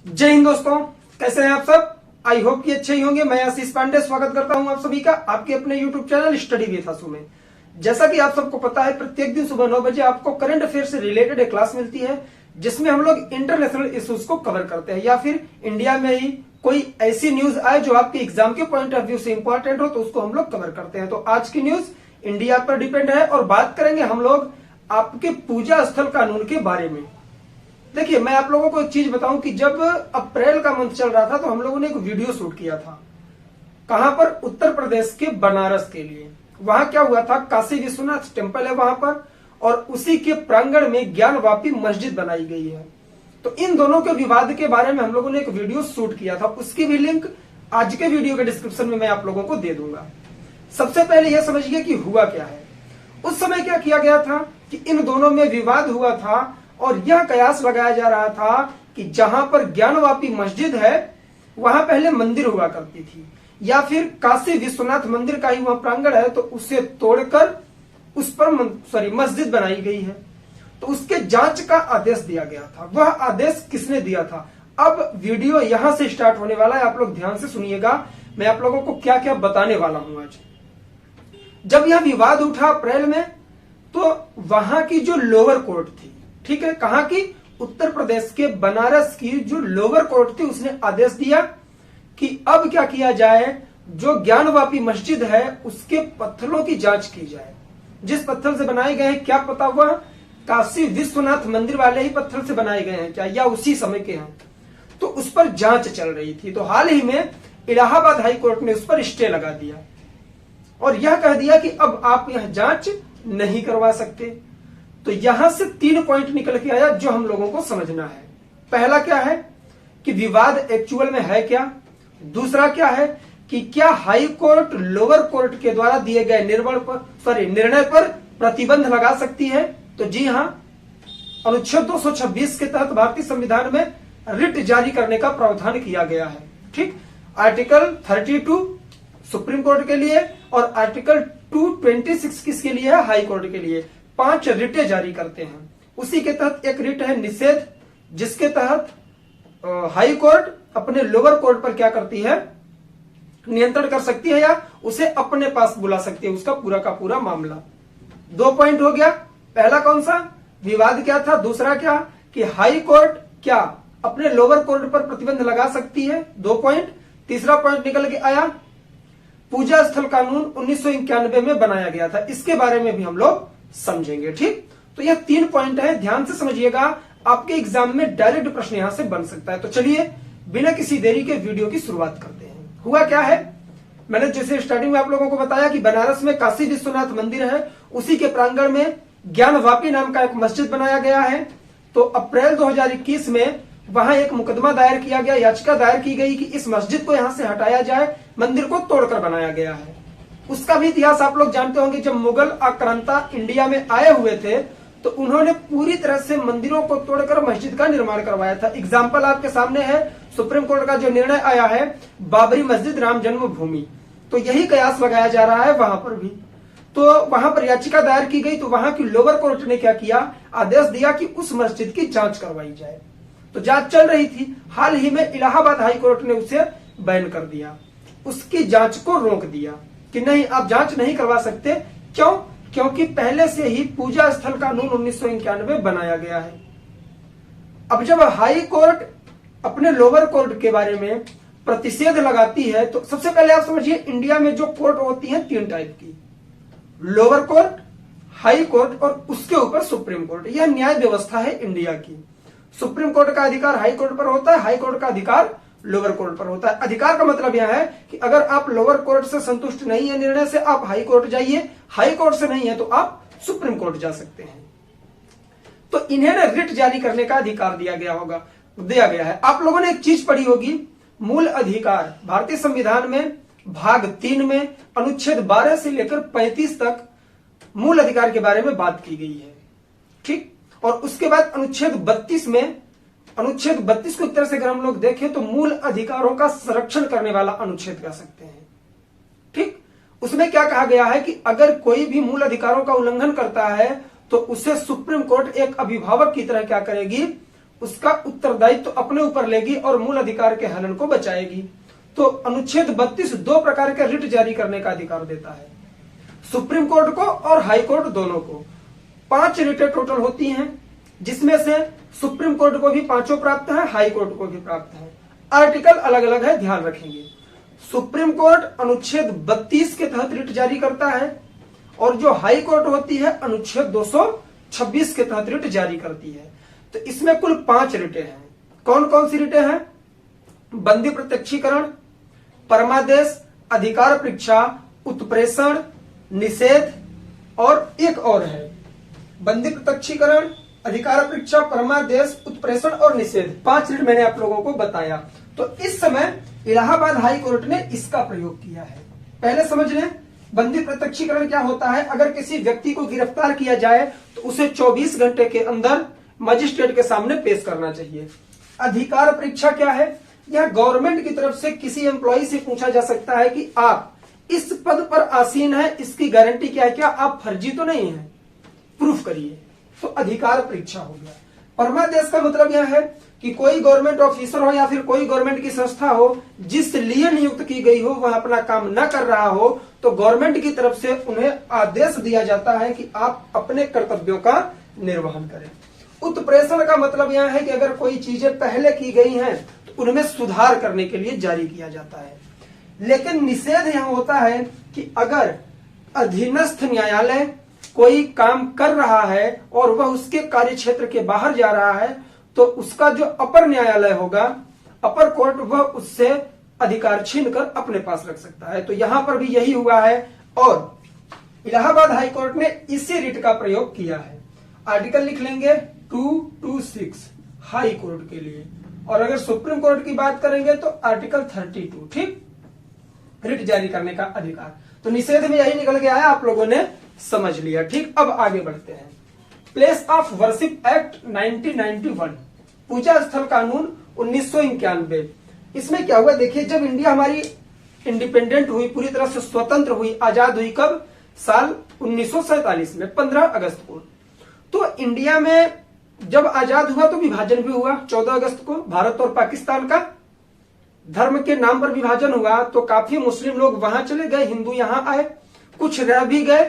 जय हिंद दोस्तों, कैसे हैं आप सब। आई होप कि अच्छे ही होंगे। मैं आशीष पांडे स्वागत करता हूं आप सभी का आपके अपने यूट्यूब चैनल स्टडी विद आशु में। जैसा कि आप सबको पता है, प्रत्येक दिन सुबह 9 बजे आपको करंट अफेयर से रिलेटेड एक क्लास मिलती है जिसमें हम लोग इंटरनेशनल इश्यूज को कवर करते हैं या फिर इंडिया में ही कोई ऐसी न्यूज आए जो आपके एग्जाम के पॉइंट ऑफ व्यू से इंपॉर्टेंट हो तो उसको हम लोग कवर करते हैं। तो आज की न्यूज इंडिया पर डिपेंड है और बात करेंगे हम लोग आपके पूजा स्थल कानून के बारे में। देखिए, मैं आप लोगों को एक चीज बताऊं कि जब अप्रैल का मंथ चल रहा था तो हम लोगों ने एक वीडियो शूट किया था। कहां पर? उत्तर प्रदेश के बनारस के लिए। वहां क्या हुआ था, काशी विश्वनाथ टेम्पल है वहां पर और उसी के प्रांगण में ज्ञानवापी मस्जिद बनाई गई है। तो इन दोनों के विवाद के बारे में हम लोगों ने एक वीडियो शूट किया था। उसकी भी लिंक आज के वीडियो के डिस्क्रिप्शन में मैं आप लोगों को दे दूंगा। सबसे पहले यह समझिए कि हुआ क्या है। उस समय क्या किया गया था कि इन दोनों में विवाद हुआ था और यह कयास लगाया जा रहा था कि जहां पर ज्ञानवापी मस्जिद है वहां पहले मंदिर हुआ करती थी या फिर काशी विश्वनाथ मंदिर का ही वह प्रांगण है तो उसे तोड़कर उस पर मस्जिद बनाई गई है। तो उसके जांच का आदेश दिया गया था। वह आदेश किसने दिया था? अब वीडियो यहां से स्टार्ट होने वाला है, आप लोग ध्यान से सुनिएगा। मैं आप लोगों को क्या क्या बताने वाला हूं आज। जब यह विवाद उठा अप्रैल में तो वहां की जो लोअर कोर्ट थी, ठीक है, कहां की? उत्तर प्रदेश के बनारस की जो लोअर कोर्ट थी उसने आदेश दिया कि अब क्या किया जाए, जो ज्ञानवापी मस्जिद है उसके पत्थरों की जांच की जाए। जिस पत्थर से बनाए गए हैं क्या पता वह काशी विश्वनाथ मंदिर वाले ही पत्थर से बनाए गए हैं क्या या उसी समय के हैं। तो उस पर जांच चल रही थी। तो हाल ही में इलाहाबाद हाई कोर्ट ने उस पर स्टे लगा दिया और यह कह दिया कि अब आप यह जांच नहीं करवा सकते। तो यहां से 3 पॉइंट निकल के आया जो हम लोगों को समझना है। पहला क्या है कि विवाद एक्चुअल में है क्या। दूसरा क्या है कि क्या हाई कोर्ट लोअर कोर्ट के द्वारा दिए गए निर्णय पर प्रतिबंध लगा सकती है। तो जी हां, अनुच्छेद 226 के तहत भारतीय संविधान में रिट जारी करने का प्रावधान किया गया है। ठीक, आर्टिकल 32 सुप्रीम कोर्ट के लिए और आर्टिकल 226 किसके लिए है? हाई कोर्ट के लिए। 5 रिटें जारी करते हैं। उसी के तहत एक रिट है निषेध, जिसके तहत हाई कोर्ट अपने लोअर कोर्ट पर क्या करती है? नियंत्रण कर सकती है या उसे अपने पास बुला सकती है, उसका पूरा का पूरा मामला। 2 पॉइंट हो गया। पहला कौन सा? विवाद क्या था। दूसरा क्या कि हाई कोर्ट क्या अपने लोअर कोर्ट पर प्रतिबंध लगा सकती है। 2 पॉइंट। तीसरा पॉइंट निकल के आया, पूजा स्थल कानून 1991 में बनाया गया था। इसके बारे में भी हम लोग समझेंगे। ठीक, तो यह 3 पॉइंट है, ध्यान से समझिएगा। आपके एग्जाम में डायरेक्ट प्रश्न यहां से बन सकता है। तो चलिए बिना किसी देरी के वीडियो की शुरुआत करते हैं। हुआ क्या है, मैंने जैसे स्टार्टिंग में आप लोगों को बताया कि बनारस में काशी विश्वनाथ मंदिर है, उसी के प्रांगण में ज्ञानवापी नाम का एक मस्जिद बनाया गया है। तो अप्रैल 2021 में वहां एक मुकदमा दायर किया गया, याचिका दायर की गई कि इस मस्जिद को यहां से हटाया जाए, मंदिर को तोड़कर बनाया गया है। उसका भी इतिहास आप लोग जानते होंगे। जब मुगल आक्रांता इंडिया में आए हुए थे तो उन्होंने पूरी तरह से मंदिरों को तोड़कर मस्जिद का निर्माण करवाया था। एग्जाम्पल आपके सामने है, सुप्रीम कोर्ट का जो निर्णय आया है बाबरी मस्जिद राम जन्मभूमि। तो यही कयास लगाया जा रहा है वहां पर भी। तो वहां पर याचिका दायर की गई तो वहां की लोअर कोर्ट ने क्या किया, आदेश दिया कि उस मस्जिद की जांच करवाई जाए। तो जांच चल रही थी। हाल ही में इलाहाबाद हाई कोर्ट ने उसे बैन कर दिया, उसकी जांच को रोक दिया कि नहीं, आप जांच नहीं करवा सकते। क्यों? क्योंकि पहले से ही पूजा स्थल कानून 1991 बनाया गया है। अब जब हाई कोर्ट अपने लोअर कोर्ट के बारे में प्रतिषेध लगाती है तो सबसे पहले आप समझिए, इंडिया में जो कोर्ट होती है 3 टाइप की, लोअर कोर्ट, हाई कोर्ट और उसके ऊपर सुप्रीम कोर्ट। यह न्याय व्यवस्था है इंडिया की। सुप्रीम कोर्ट का अधिकार हाई कोर्ट पर होता है, हाई कोर्ट का अधिकार लोअर कोर्ट पर होता है। अधिकार का मतलब यह है कि अगर आप लोअर कोर्ट से संतुष्ट नहीं है निर्णय से, आप हाई कोर्ट जाइए, हाई कोर्ट से नहीं है तो आप सुप्रीम कोर्ट जा सकते हैं। तो इन्हें रिट जारी करने का अधिकार दिया गया है। आप लोगों ने एक चीज पढ़ी होगी, मूल अधिकार। भारतीय संविधान में भाग 3 में अनुच्छेद 12 से लेकर 35 तक मूल अधिकार के बारे में बात की गई है। ठीक, और उसके बाद अनुच्छेद 32 में, अनुच्छेद 32 को एक तरह से अगर हम लोग देखें तो मूल अधिकारों का संरक्षण करने वाला अनुच्छेद कह सकते हैं। ठीक, उसमें क्या कहा गया है कि अगर कोई भी मूल अधिकारों का उल्लंघन करता है तो उसे सुप्रीम कोर्ट एक अभिभावक की तरह क्या करेगी, उसका उत्तरदायित्व तो अपने ऊपर लेगी और मूल अधिकार के हनन को बचाएगी। तो अनुच्छेद 32 दो प्रकार के रिट जारी करने का अधिकार देता है, सुप्रीम कोर्ट को और हाई कोर्ट दोनों को। 5 रिटें टोटल होती हैं, जिसमें से सुप्रीम कोर्ट को भी 5 प्राप्त है, हाई कोर्ट को भी प्राप्त है। आर्टिकल अलग अलग है, ध्यान रखेंगे। सुप्रीम कोर्ट अनुच्छेद 32 के तहत रिट जारी करता है और जो हाई कोर्ट होती है अनुच्छेद 226 के तहत रिट जारी करती है। तो इसमें कुल 5 रिटें हैं। कौन कौन सी रिटें हैं? बंदी प्रत्यक्षीकरण, परमादेश, अधिकार परीक्षा, उत्प्रेषण, निषेध और एक और है। बंदी प्रत्यक्षीकरण, अधिकार परीक्षा, परमादेश, उत्प्रेषण और निषेध, 5 रिट मैंने आप लोगों को बताया। तो इस समय इलाहाबाद हाई कोर्ट ने इसका प्रयोग किया है। पहले समझ लें बंदी प्रत्यक्षीकरण क्या होता है। अगर किसी व्यक्ति को गिरफ्तार किया जाए तो उसे 24 घंटे के अंदर मजिस्ट्रेट के सामने पेश करना चाहिए। अधिकार परीक्षा क्या है? यह गवर्नमेंट की तरफ से किसी एम्प्लॉय से पूछा जा सकता है कि आप इस पद पर आसीन है, इसकी गारंटी क्या है, क्या आप फर्जी तो नहीं है, प्रूफ करिए। तो अधिकार परीक्षा हो गया। परमादेश का मतलब यह है कि कोई गवर्नमेंट ऑफिसर हो या फिर कोई गवर्नमेंट की संस्था हो जिस लिए नियुक्त की गई हो वह अपना काम न कर रहा हो, तो गवर्नमेंट की तरफ से उन्हें आदेश दिया जाता है कि आप अपने कर्तव्यों का निर्वहन करें। उत्प्रेषण का मतलब यह है कि अगर कोई चीजें पहले की गई हैं तो उनमें सुधार करने के लिए जारी किया जाता है। लेकिन निषेध यहां होता है कि अगर अधीनस्थ न्यायालय कोई काम कर रहा है और वह उसके कार्य क्षेत्र के बाहर जा रहा है तो उसका जो अपर न्यायालय होगा, अपर कोर्ट, वह उससे अधिकार छीनकर अपने पास रख सकता है। तो यहां पर भी यही हुआ है और इलाहाबाद हाई कोर्ट ने इसी रिट का प्रयोग किया है। आर्टिकल लिख लेंगे 226 हाई कोर्ट के लिए, और अगर सुप्रीम कोर्ट की बात करेंगे तो आर्टिकल 32, ठीक, रिट जारी करने का अधिकार। तो निषेध में यही निकल गया है, आप लोगों ने समझ लिया, ठीक। अब आगे बढ़ते हैं। प्लेस ऑफ वर्शिप एक्ट 1991, पूजा स्थल कानून 1991। इसमें क्या हुआ देखिए, जब इंडिया हमारी इंडिपेंडेंट हुई, पूरी तरह से स्वतंत्र हुई, आजाद हुई, कब? साल 1947 में 15 अगस्त को। तो इंडिया में जब आजाद हुआ तो विभाजन भी हुआ 14 अगस्त को, भारत और पाकिस्तान का धर्म के नाम पर विभाजन हुआ। तो काफी मुस्लिम लोग वहां चले गए, हिंदू यहां आए, कुछ रह भी गए।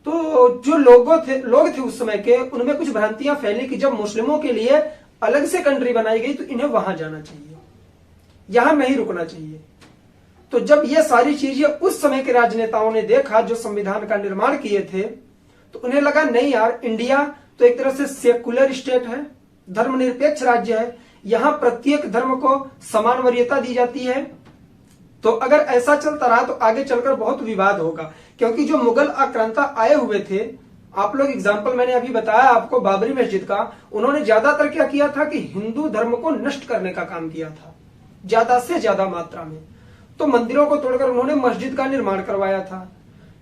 तो जो लोग थे उस समय के, उनमें कुछ भ्रांतियां फैली कि जब मुस्लिमों के लिए अलग से कंट्री बनाई गई तो इन्हें वहां जाना चाहिए, यहां नहीं रुकना चाहिए। तो जब ये सारी चीजें उस समय के राजनेताओं ने देखा जो संविधान का निर्माण किए थे, तो उन्हें लगा नहीं यार, इंडिया तो एक तरह से सेकुलर स्टेट है, धर्मनिरपेक्ष राज्य है, यहां प्रत्येक धर्म को समान वरीयता दी जाती है। तो अगर ऐसा चलता रहा तो आगे चलकर बहुत विवाद होगा, क्योंकि जो मुगल आक्रांता आए हुए थे, आप लोग एग्जाम्पल मैंने अभी बताया आपको बाबरी मस्जिद का, उन्होंने ज्यादातर क्या किया था कि हिंदू धर्म को नष्ट करने का काम किया था, ज्यादा से ज्यादा मात्रा में। तो मंदिरों को तोड़कर उन्होंने मस्जिद का निर्माण करवाया था।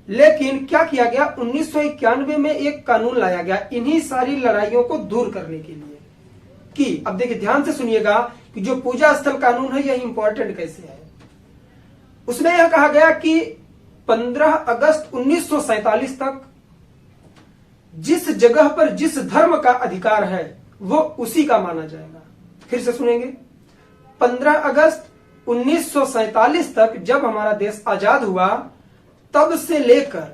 लेकिन क्या किया गया, 1991 में एक कानून लाया गया इन्हीं सारी लड़ाइयों को दूर करने के लिए। कि अब देखिए ध्यान से सुनिएगा कि जो पूजा स्थल कानून है यह इंपॉर्टेंट कैसे है। उसमें यह कहा गया कि 15 अगस्त 1947 तक जिस जगह पर जिस धर्म का अधिकार है वो उसी का माना जाएगा। फिर से सुनेंगे, 15 अगस्त 1947 तक जब हमारा देश आजाद हुआ, तब से लेकर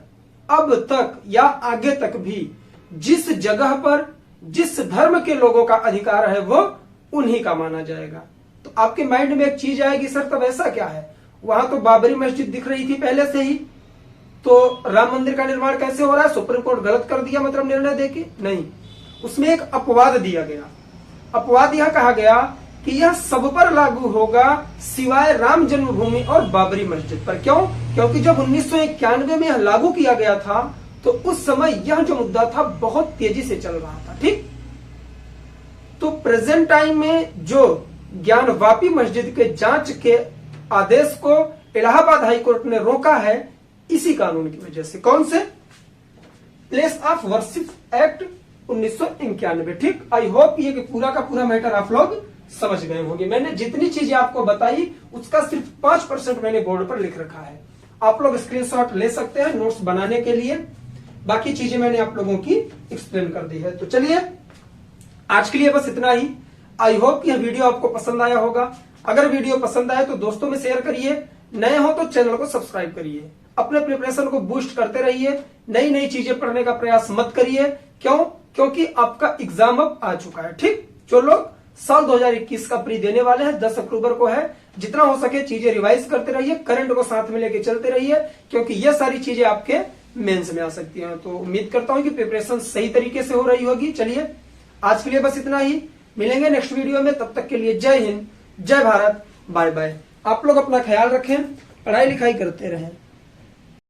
अब तक या आगे तक भी जिस जगह पर जिस धर्म के लोगों का अधिकार है वो उन्हीं का माना जाएगा। तो आपके माइंड में एक चीज आएगी, सर तब ऐसा क्या है, वहां तो बाबरी मस्जिद दिख रही थी पहले से ही, तो राम मंदिर का निर्माण कैसे हो रहा है, सुप्रीम कोर्ट गलत कर दिया मतलब निर्णय देके? नहीं, उसमें एक अपवाद दिया गया। अपवाद यह कहा गया कि यह सब पर लागू होगा सिवाय राम जन्मभूमि और बाबरी मस्जिद पर। क्यों? क्योंकि जब 1991 में यह लागू किया गया था तो उस समय यह जो मुद्दा था बहुत तेजी से चल रहा था, ठीक। तो प्रेजेंट टाइम में जो ज्ञानवापी मस्जिद के जांच के आदेश को इलाहाबाद हाई कोर्ट ने रोका है इसी कानून की वजह से। कौन से? प्लेस ऑफ वर्शिप एक्ट 1991, ठीक। आई होप ये कि पूरा का पूरा मैटर आप लोग समझ गए होंगे। मैंने जितनी चीजें आपको बताई उसका सिर्फ 5% मैंने बोर्ड पर लिख रखा है, आप लोग स्क्रीनशॉट ले सकते हैं नोट्स बनाने के लिए। बाकी चीजें मैंने आप लोगों की एक्सप्लेन कर दी है। तो चलिए आज के लिए बस इतना ही। आई होप यह वीडियो आपको पसंद आया होगा। अगर वीडियो पसंद आए तो दोस्तों में शेयर करिए, नए हो तो चैनल को सब्सक्राइब करिए, अपने प्रिपरेशन को बूस्ट करते रहिए, नई नई चीजें पढ़ने का प्रयास मत करिए। क्यों? क्योंकि आपका एग्जाम अब आ चुका है। ठीक, जो लोग साल 2021 का प्री देने वाले हैं 10 अक्टूबर को है, जितना हो सके चीजें रिवाइज करते रहिए, करंट को साथ में लेके चलते रहिए, क्योंकि ये सारी चीजें आपके मेंस में आ सकती हैं। तो उम्मीद करता हूं कि प्रिपरेशन सही तरीके से हो रही होगी। चलिए आज के लिए बस इतना ही, मिलेंगे नेक्स्ट वीडियो में। तब तक के लिए जय हिंद, जय भारत, बाय बाय। आप लोग अपना ख्याल रखें, पढ़ाई लिखाई करते रहें।